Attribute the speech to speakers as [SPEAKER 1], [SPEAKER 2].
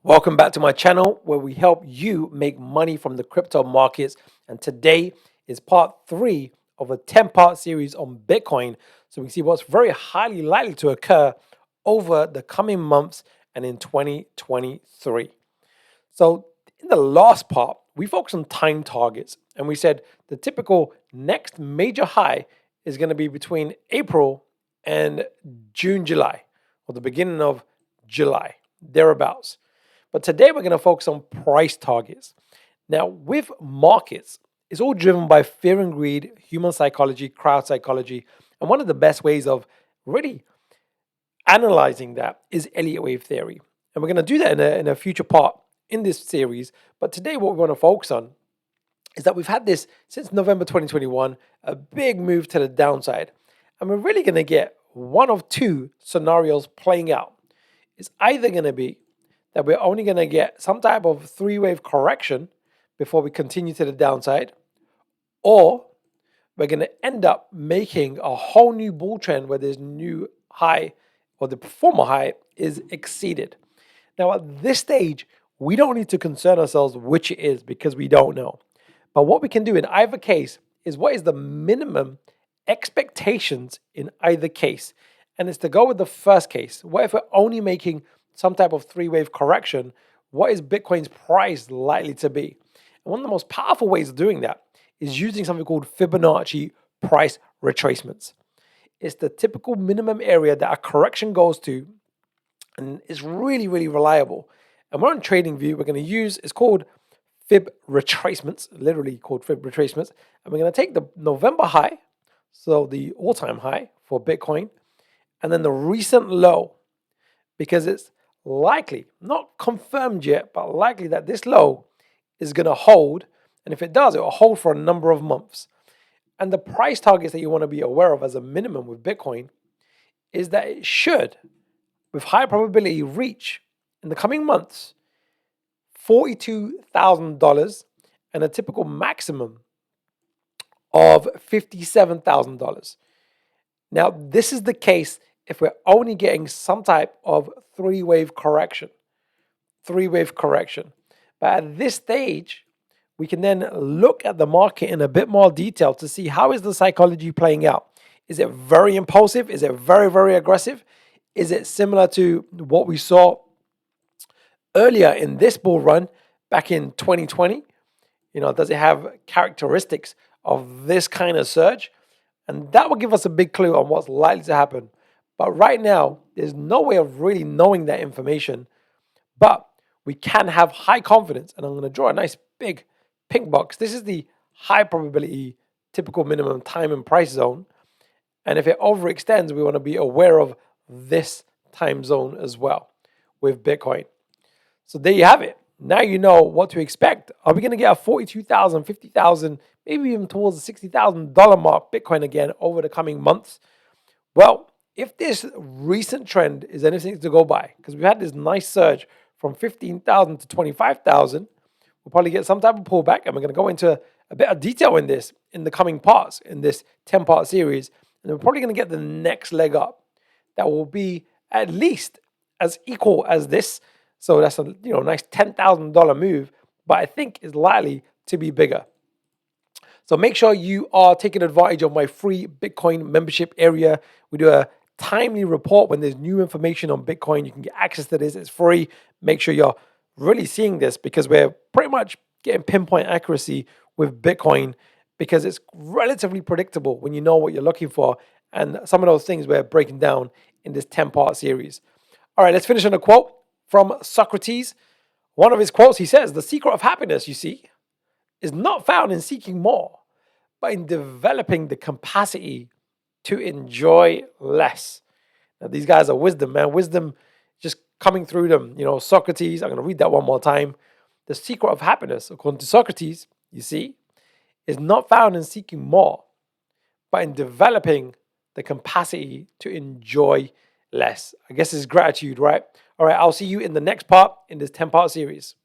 [SPEAKER 1] Welcome back to my channel where we help you make money from the crypto markets. And today is part 3 of a 10-part series on Bitcoin. So we can see what's very highly likely to occur over the coming months and in 2023. So in the last part, we focused on time targets and we said the typical next major high is going to be between April and June, July, or the beginning of July, thereabouts. But today we're going to focus on price targets. Now, with markets, it's all driven by fear and greed, human psychology, crowd psychology. And one of the best ways of really analyzing that is Elliott wave theory. And we're going to do that in a future part in this series. But today, what we want to focus on is that we've had this since November 2021, a big move to the downside. And we're really going to get one of two scenarios playing out. It's either going to be that we're only going to get some type of three-wave correction before we continue to the downside, or we're going to end up making a whole new bull trend where this new high or the former high is exceeded. Now, at this stage, we don't need to concern ourselves which it is because we don't know. But what we can do in either case is what is the minimum expectations in either case. And it's to go with the first case. What if we're only making some type of three-wave correction? What is Bitcoin's price likely to be? And one of the most powerful ways of doing that is using something called Fibonacci price retracements. It's the typical minimum area that a correction goes to, and it's really, really reliable. And we're on TradingView. We're going to use, it's called Fib retracements, literally called Fib retracements. And we're going to take the November high, so the all-time high for Bitcoin, and then the recent low, because it's likely, not confirmed yet, but likely that this low is going to hold. And if it does, it will hold for a number of months. And the price targets that you want to be aware of as a minimum with Bitcoin is that it should, with high probability, reach in the coming months $42,000 and a typical maximum of $57,000. Now, this is the case if we're only getting some type of three-wave correction. But at this stage, we can then look at the market in a bit more detail to see how is the psychology playing out. Is it very impulsive? Is it very, very aggressive? Is it similar to what we saw earlier in this bull run back in 2020? Does it have characteristics of this kind of surge? And that will give us a big clue on what's likely to happen. But right now, there's no way of really knowing that information. But we can have high confidence. And I'm going to draw a nice big pink box. This is the high probability typical minimum time and price zone. And if it overextends, we want to be aware of this time zone as well with Bitcoin. So there you have it. Now you know what to expect. Are we going to get a $42,000, $50,000, maybe even towards the $60,000 mark Bitcoin again over the coming months? Well, if this recent trend is anything to go by, because we've had this nice surge from 15,000 to 25,000, we'll probably get some type of pullback, and we're going to go into a bit of detail in this in the coming parts in this 10-part series. And we're probably going to get the next leg up that will be at least as equal as this. So that's a nice $10,000 move, but I think is likely to be bigger. So make sure you are taking advantage of my free Bitcoin membership area. We do a timely report when there's new information on Bitcoin. You can get access to this. It's free. Make sure you're really seeing this because we're pretty much getting pinpoint accuracy with Bitcoin because it's relatively predictable when you know what you're looking for. And some of those things we're breaking down in this 10-part series. All right, let's finish on a quote from Socrates. One of his quotes, he says, "The secret of happiness, you see, is not found in seeking more, but in developing the capacity to enjoy less." Now, these guys are wisdom, man. Wisdom just coming through them. Socrates, I'm going to read that one more time. The secret of happiness, according to Socrates, you see, is not found in seeking more, but in developing the capacity to enjoy less. I guess it's gratitude, right? All right, I'll see you in the next part in this 10-part series.